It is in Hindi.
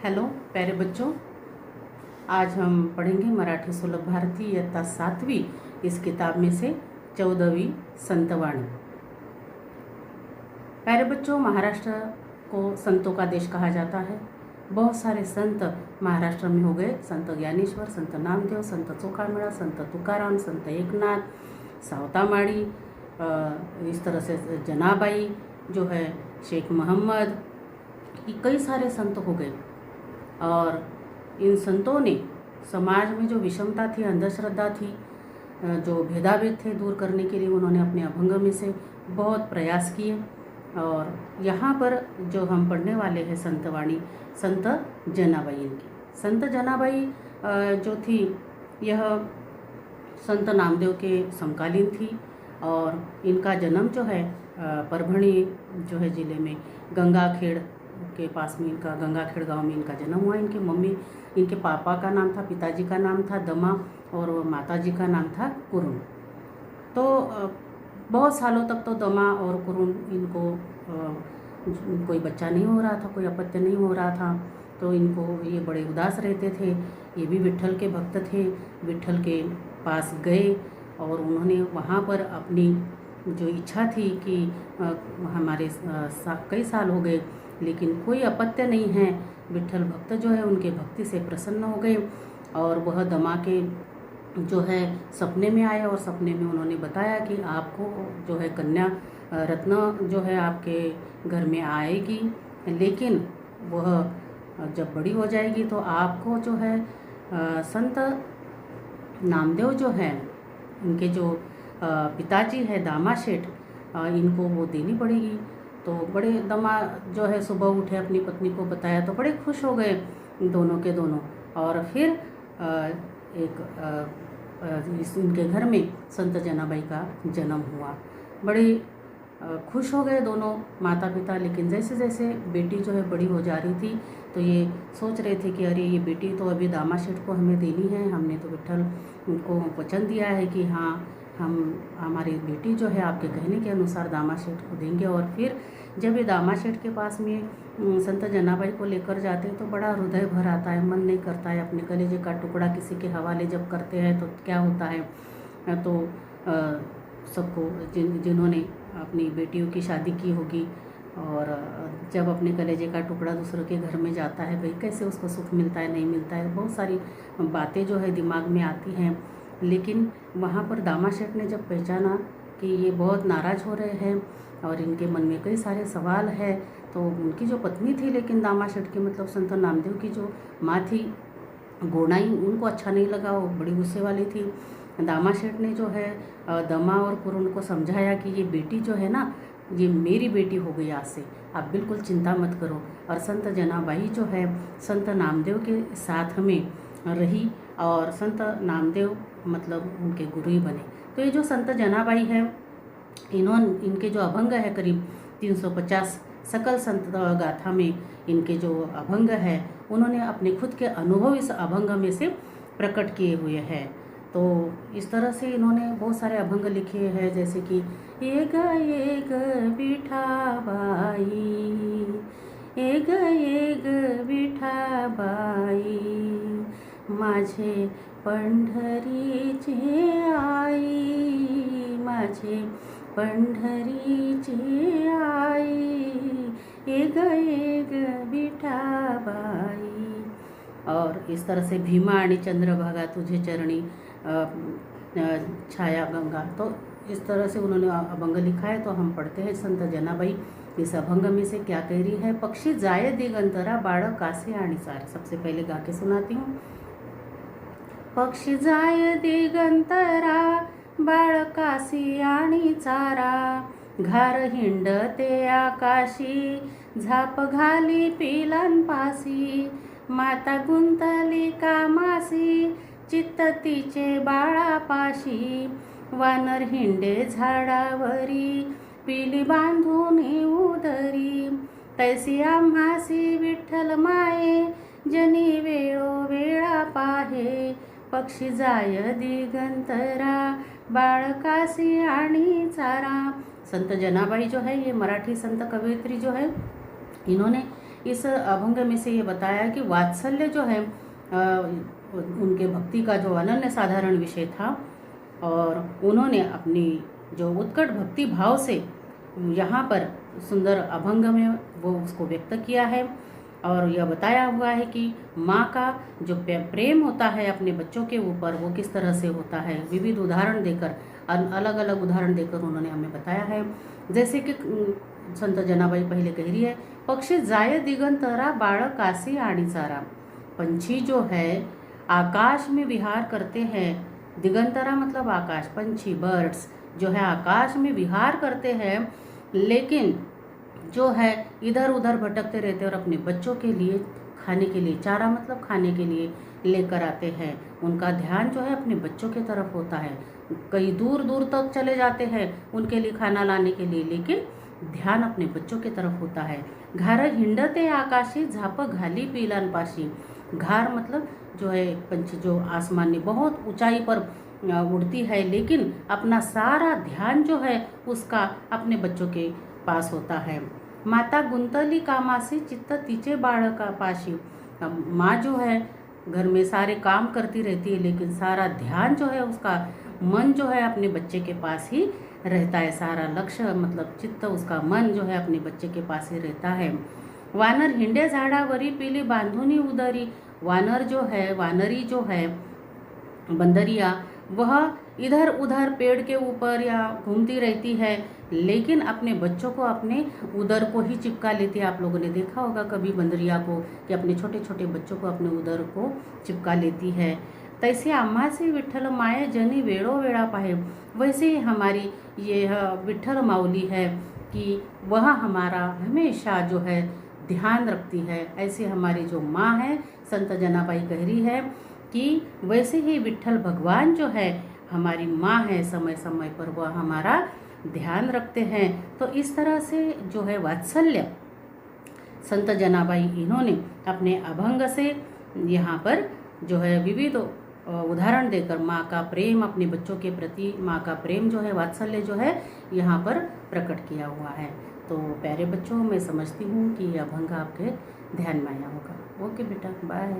हेलो प्यारे बच्चों, आज हम पढ़ेंगे मराठी सुलभ भारती इयत्ता 7वीं इस किताब में से 14वीं संतवाणी। प्यारे बच्चों, महाराष्ट्र को संतों का देश कहा जाता है। बहुत सारे संत महाराष्ट्र में हो गए। संत ज्ञानेश्वर, संत नामदेव, संत चोखामेळा, संत तुकाराम, संत एकनाथ, सावतामाळी, इस तरह से जनाबाई जो है, शेख मोहम्मद, ये कई सारे संत हो गए। और इन संतों ने समाज में जो विषमता थी, अंधश्रद्धा थी, जो भेदाभेद थे, दूर करने के लिए उन्होंने अपने अभंग में से बहुत प्रयास किए। और यहाँ पर जो हम पढ़ने वाले हैं संतवाणी, संत जनाबाई इनकी। संत जनाबाई जो थी, यह संत नामदेव के समकालीन थी। और इनका जन्म जो है परभणी जो है ज़िले में गंगाखेड़ के पास में, इनका गंगाखेड़ गांव में इनका जन्म हुआ। इनकी मम्मी, इनके पापा का नाम था, पिताजी का नाम था दमा और माताजी का नाम था कुरुन। तो बहुत सालों तक तो दमा और कुरुन इनको कोई बच्चा नहीं हो रहा था, कोई अपत्य नहीं हो रहा था। तो इनको ये बड़े उदास रहते थे। ये भी विट्ठल के भक्त थे। विट्ठल के पास गए और उन्होंने वहाँ पर अपनी जो इच्छा थी कि हमारे कई साल हो गए लेकिन कोई अपत्य नहीं है। विट्ठल भक्त जो है उनके भक्ति से प्रसन्न हो गए और वह दमा के जो है सपने में आए और सपने में उन्होंने बताया कि आपको जो है कन्या रत्न जो है आपके घर में आएगी, लेकिन वह जब बड़ी हो जाएगी तो आपको जो है संत नामदेव जो है, इनके जो पिताजी है दामा शेठ, इनको वो देनी पड़ेगी। तो बड़े दमा जो है सुबह उठे, अपनी पत्नी को बताया तो बड़े खुश हो गए दोनों के दोनों। और फिर इनके घर में संत जनाबाई का जन्म हुआ। बड़े खुश हो गए दोनों माता पिता। लेकिन जैसे जैसे बेटी जो है बड़ी हो जा रही थी तो ये सोच रहे थे कि अरे ये बेटी तो अभी दामा शेठ को हमें देनी है। हमने तो विट्ठल को वचन दिया है कि हाँ, हम हमारी बेटी जो है आपके कहने के अनुसार दामा शेठ को देंगे। और फिर जब ये दामा शेठ के पास में संत जनाबाई को लेकर जाते हैं तो बड़ा हृदय भर आता है, मन नहीं करता है। अपने कलेजे का टुकड़ा किसी के हवाले जब करते हैं तो क्या होता है, तो सबको जिन्होंने अपनी बेटियों की शादी की होगी और जब अपने कलेजे का टुकड़ा दूसरों के घर में जाता है, भाई कैसे उसको सुख मिलता है, नहीं मिलता है, बहुत सारी बातें जो है दिमाग में आती हैं। लेकिन वहाँ पर दामा शेठ ने जब पहचाना कि ये बहुत नाराज़ हो रहे हैं और इनके मन में कई सारे सवाल है, तो उनकी जो पत्नी थी, लेकिन दामा शेठ की मतलब संत नामदेव की जो माँ थी गोनाई, उनको अच्छा नहीं लगा, वो बड़ी गुस्से वाली थी। दामा शेठ ने जो है दमा और कुरुन को समझाया कि ये बेटी जो है ना, ये मेरी बेटी हो गई, आज से आप बिल्कुल चिंता मत करो। और संत जनाबाई जो है संत नामदेव के साथ में रही और संत नामदेव मतलब उनके गुरु ही बने। तो ये जो संत जनाबाई है, इनके जो अभंग है करीब 350 सकल संत गाथा में इनके जो अभंग है, उन्होंने अपने खुद के अनुभव इस अभंग में से प्रकट किए हुए हैं। तो इस तरह से इन्होंने बहुत सारे अभंग लिखे हैं, जैसे कि एक विठाबाई, एक विठाबाई, माझे पंढरीचे आई, माझे पंढरीचे आई, एक विठाबाई। और इस तरह से भीमा आणि चंद्रभागा तुझे चरणी छाया गंगा। तो इस तरह से उन्होंने अभंग लिखा है। तो हम पढ़ते हैं संत जनाबाई इस अभंग में से क्या कह रही है। पक्षी जाए दिगंतरा, बाळ कासे आणि चार। सबसे पहले गा के सुनाती हूँ। पक्षी जाय दिगंतरा, बाळ कासी आणि चारा, घार हिंडते आकाशी, झाप घाली पिलांपासी, माता गुंतली कामासी, चित्त तिचे बाळापाशी, वानर हिंडे झाडावरी, पिली बांधून उदरी, तैसी आम्हासी विठ्ठल माये, जनी वेळोवेळा पाहे, पक्षी जाय दिगंतरा, बाळकासी आणि चारा। संत जनाबाई जो है, ये मराठी संत कवयित्री जो है, इन्होंने इस अभंग में से ये बताया कि वात्सल्य जो है उनके भक्ति का जो अनन्य साधारण विषय था, और उन्होंने अपनी जो उत्कट भक्ति भाव से यहाँ पर सुंदर अभंग में वो उसको व्यक्त किया है। और यह बताया हुआ है कि माँ का जो प्रेम होता है अपने बच्चों के ऊपर वो किस तरह से होता है। विविध उदाहरण देकर, अलग अलग उदाहरण देकर उन्होंने हमें बताया है। जैसे कि संत जनाबाई पहले कह रही है, पक्षी जाय दिगंतरा बाळ कासी आणि चारा। पंछी जो है आकाश में विहार करते हैं, दिगंतरा मतलब आकाश, पंछी बर्ड्स जो है आकाश में विहार करते हैं, लेकिन जो है इधर उधर भटकते रहते हैं और अपने बच्चों के लिए खाने के लिए, चारा मतलब खाने के लिए लेकर आते हैं। उनका ध्यान जो है अपने बच्चों की तरफ होता है। कई दूर दूर तक चले जाते हैं उनके लिए खाना लाने के लिए, लेकिन ध्यान अपने बच्चों की तरफ होता है। घार हिंडते आकाशी झाप घाली पिलांपाशी। घार मतलब जो है पंछी जो आसमान में बहुत ऊंचाई पर उड़ती है, लेकिन अपना सारा ध्यान जो है उसका अपने बच्चों के पास होता है। माता गुंतली कामासी चित्त तिचे बाळका पाशी। माँ जो है घर में सारे काम करती रहती है, लेकिन सारा ध्यान जो है उसका मन जो है अपने बच्चे के पास ही रहता है। सारा लक्ष्य मतलब चित्त उसका मन जो है अपने बच्चे के पास ही रहता है। वानर हिंडे झाडावरी पीली बांधुनी उदरी। वानर जो है, वानरी जो है बंदरिया, वह इधर उधर पेड़ के ऊपर या घूमती रहती है, लेकिन अपने बच्चों को अपने उदर को ही चिपका लेती है। आप लोगों ने देखा होगा कभी बंदरिया को कि अपने छोटे छोटे बच्चों को अपने उदर को चिपका लेती है। तैसे आम्हाचे विठ्ठल माये जनी वेळो वेळा पाहे। वैसे ही हमारी ये विठ्ठल माऊली है कि वह हमारा हमेशा जो है ध्यान रखती है। ऐसे हमारी जो माँ है संत जनाबाई कह रही है कि वैसे ही विठ्ठल भगवान जो है हमारी माँ है, समय समय पर वह हमारा ध्यान रखते हैं। तो इस तरह से जो है वात्सल्य संत जनाबाई इन्होंने अपने अभंग से यहाँ पर जो है विविध उदाहरण देकर माँ का प्रेम, अपने बच्चों के प्रति माँ का प्रेम जो है, वात्सल्य जो है यहाँ पर प्रकट किया हुआ है। तो प्यारे बच्चों, मैं समझती हूँ कि ये अभंग आपके ध्यान में आया होगा। ओके बेटा, बाय।